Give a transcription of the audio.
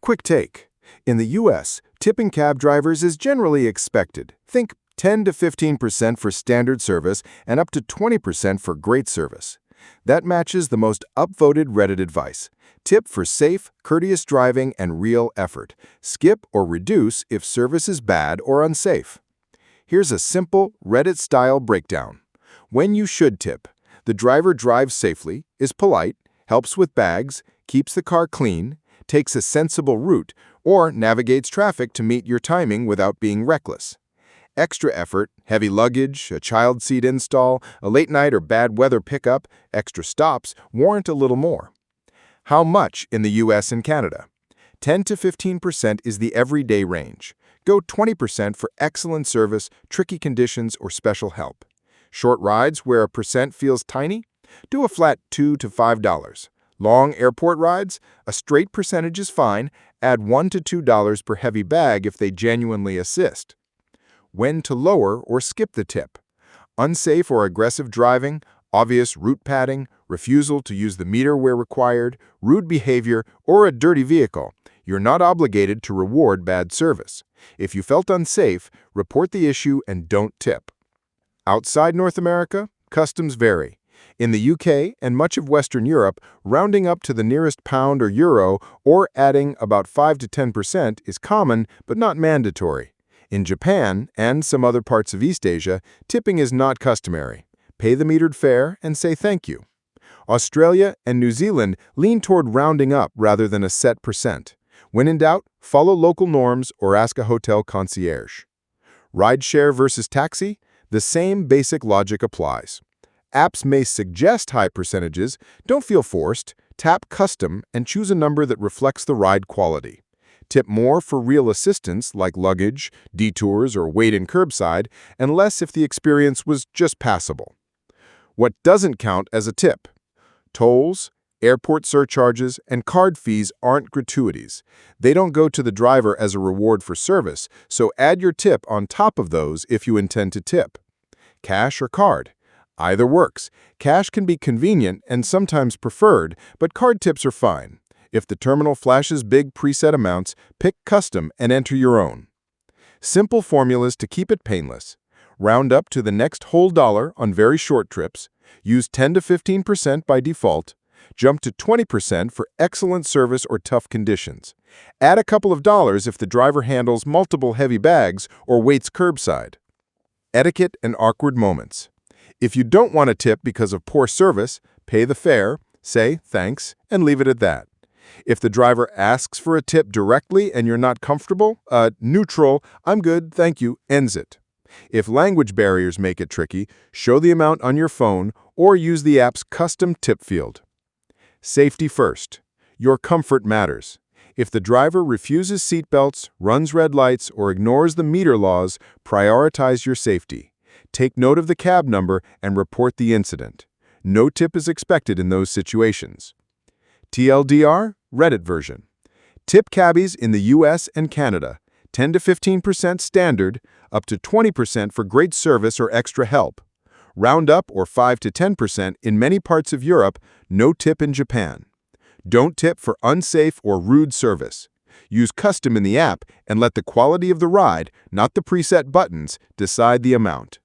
Quick take. In the US, tipping cab drivers is generally expected. Think 10 to 15% for standard service and up to 20% for great service. That matches the most upvoted Reddit advice. Tip for safe, courteous driving and real effort. Skip or reduce if service is bad or unsafe. Here's a simple Reddit-style breakdown. When you should tip: the driver drives safely, is polite, helps with bags, keeps the car clean, takes a sensible route, or navigates traffic to meet your timing without being reckless. Extra effort, heavy luggage, a child seat install, a late night or bad weather pickup, extra stops warrant a little more. How much in the US and Canada? 10 to 15% is the everyday range. Go 20% for excellent service, tricky conditions, or special help. Short rides where a percent feels tiny? Do a flat $2 to $5. Long airport rides? A straight percentage is fine. Add $1 to $2 per heavy bag if they genuinely assist. When to lower or skip the tip: unsafe or aggressive driving, obvious route padding, refusal to use the meter where required, rude behavior, or a dirty vehicle. You're not obligated to reward bad service. If you felt unsafe, report the issue and don't tip. Outside North America, customs vary. In the UK and much of Western Europe, rounding up to the nearest pound or euro or adding about 5 to 10% is common but not mandatory. In Japan and some other parts of East Asia, tipping is not customary. Pay the metered fare and say thank you. Australia and New Zealand lean toward rounding up rather than a set percent. When in doubt, follow local norms or ask a hotel concierge. Rideshare versus taxi? The same basic logic applies. Apps may suggest high percentages. Don't feel forced. Tap Custom and choose a number that reflects the ride quality. Tip more for real assistance like luggage, detours, or wait-in curbside, and less if the experience was just passable. What doesn't count as a tip? Tolls, airport surcharges, and card fees aren't gratuities. They don't go to the driver as a reward for service, so add your tip on top of those if you intend to tip. Cash or card? Either works. Cash can be convenient and sometimes preferred, but card tips are fine. If the terminal flashes big preset amounts, pick Custom and enter your own. Simple formulas to keep it painless. Round up to the next whole dollar on very short trips. Use 10 to 15% by default. Jump to 20% for excellent service or tough conditions. Add a couple of dollars if the driver handles multiple heavy bags or waits curbside. Etiquette and awkward moments. If you don't want to tip because of poor service, pay the fare, say thanks, and leave it at that. If the driver asks for a tip directly and you're not comfortable, neutral, "I'm good, thank you," ends it. If language barriers make it tricky, show the amount on your phone or use the app's custom tip field. Safety first. Your comfort matters. If the driver refuses seatbelts, runs red lights, or ignores the meter laws, prioritize your safety. Take note of the cab number and report the incident. No tip is expected in those situations. TLDR, Reddit version. Tip cabbies in the US and Canada. 10 to 15% standard, up to 20% for great service or extra help. Round up or 5 to 10% in many parts of Europe, no tip in Japan. Don't tip for unsafe or rude service. Use Custom in the app and let the quality of the ride, not the preset buttons, decide the amount.